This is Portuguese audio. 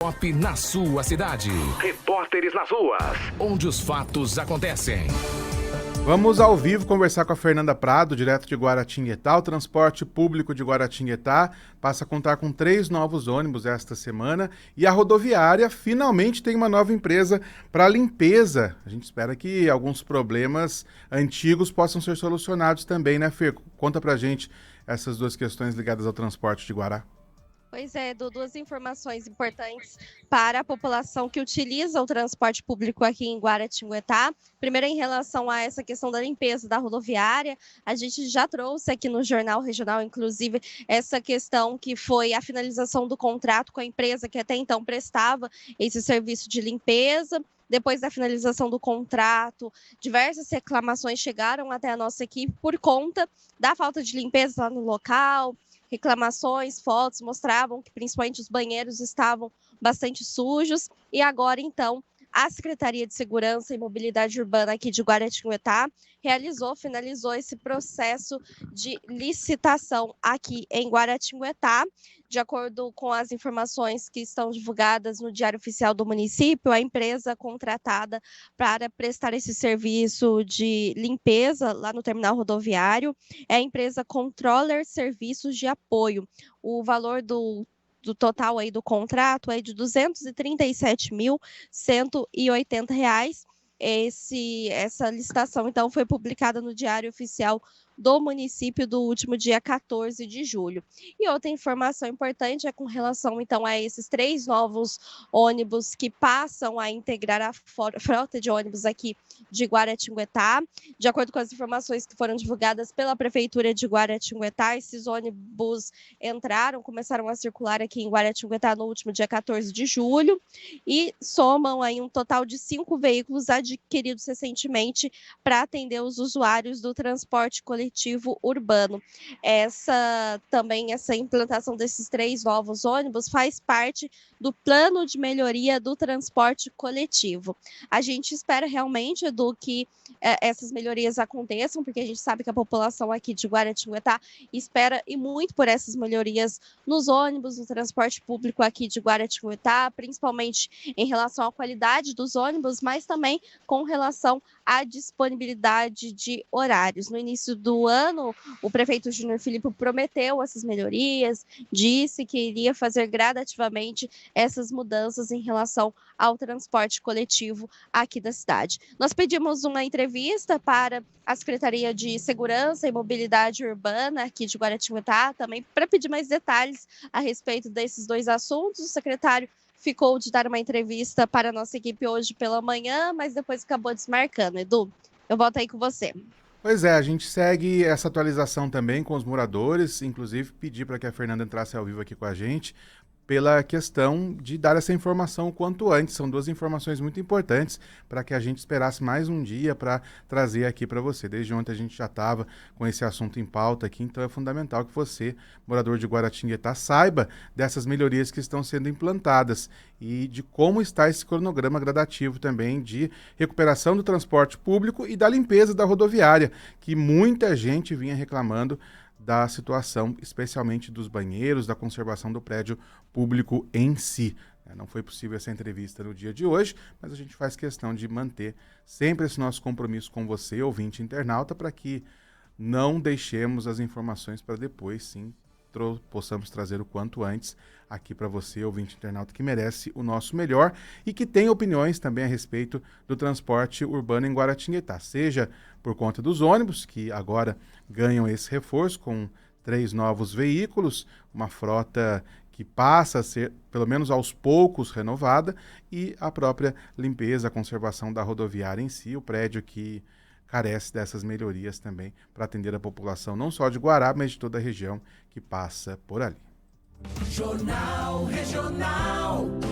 Pop na sua cidade. Repórteres nas ruas, onde os fatos acontecem. Vamos ao vivo conversar com a Fernanda Prado, direto de Guaratinguetá. O transporte público de Guaratinguetá passa a contar com 3 novos ônibus esta semana e a rodoviária finalmente tem uma nova empresa para limpeza. A gente espera que alguns problemas antigos possam ser solucionados também, né, Fer? Conta pra gente essas duas questões ligadas ao transporte de Guará. Pois é, Edu, duas informações importantes para a população que utiliza o transporte público aqui em Guaratinguetá. Primeiro, em relação a essa questão da limpeza da rodoviária, a gente já trouxe aqui no Jornal Regional, inclusive, essa questão que foi a finalização do contrato com a empresa que até então prestava esse serviço de limpeza. Depois da finalização do contrato, diversas reclamações chegaram até a nossa equipe por conta da falta de limpeza lá no local. Reclamações, fotos mostravam que principalmente os banheiros estavam bastante sujos. E agora, então, a Secretaria de Segurança e Mobilidade Urbana aqui de Guaratinguetá finalizou esse processo de licitação aqui em Guaratinguetá. De acordo com as informações que estão divulgadas no Diário Oficial do município, a empresa contratada para prestar esse serviço de limpeza lá no terminal rodoviário é a empresa Controller Serviços de Apoio. O valor do total aí do contrato é de R$ 237.180. Essa licitação, então, foi publicada no Diário Oficial do município do último dia 14 de julho. E outra informação importante é com relação, então, a esses 3 novos ônibus que passam a integrar a frota de ônibus aqui de Guaratinguetá. De acordo com as informações que foram divulgadas pela Prefeitura de Guaratinguetá, esses ônibus começaram a circular aqui em Guaratinguetá no último dia 14 de julho e somam aí um total de 5 veículos adquiridos recentemente para atender os usuários do transporte coletivo urbano. Essa implantação desses 3 novos ônibus faz parte do plano de melhoria do transporte coletivo. A gente espera realmente, Edu, que essas melhorias aconteçam, porque a gente sabe que a população aqui de Guaratinguetá espera e muito por essas melhorias nos ônibus, no transporte público aqui de Guaratinguetá, principalmente em relação à qualidade dos ônibus, mas também com relação à disponibilidade de horários. No início do ano, o prefeito Júnior Filippo prometeu essas melhorias, disse que iria fazer gradativamente essas mudanças em relação ao transporte coletivo aqui da cidade. Nós pedimos uma entrevista para a Secretaria de Segurança e Mobilidade Urbana aqui de Guaratinguetá, também para pedir mais detalhes a respeito desses 2 assuntos. O secretário ficou de dar uma entrevista para a nossa equipe hoje pela manhã, mas depois acabou desmarcando. Edu, eu volto aí com você. Pois é, a gente segue essa atualização também com os moradores, inclusive pedir para que a Fernanda entrasse ao vivo aqui com a gente, pela questão de dar essa informação o quanto antes. São 2 informações muito importantes para que a gente esperasse mais um dia para trazer aqui para você. Desde ontem a gente já estava com esse assunto em pauta aqui, então é fundamental que você, morador de Guaratinguetá, saiba dessas melhorias que estão sendo implantadas e de como está esse cronograma gradativo também de recuperação do transporte público e da limpeza da rodoviária, que muita gente vinha reclamando da situação, especialmente dos banheiros, da conservação do prédio público em si. Não foi possível essa entrevista no dia de hoje, mas a gente faz questão de manter sempre esse nosso compromisso com você, ouvinte internauta, para que não deixemos as informações para depois, sim, possamos trazer o quanto antes aqui para você, ouvinte internauta, que merece o nosso melhor e que tem opiniões também a respeito do transporte urbano em Guaratinguetá, seja por conta dos ônibus, que agora ganham esse reforço com 3 novos veículos, uma frota que passa a ser, pelo menos aos poucos, renovada, e a própria limpeza, a conservação da rodoviária em si, o prédio que carece dessas melhorias também para atender a população não só de Guará, mas de toda a região que passa por ali. Jornal Regional.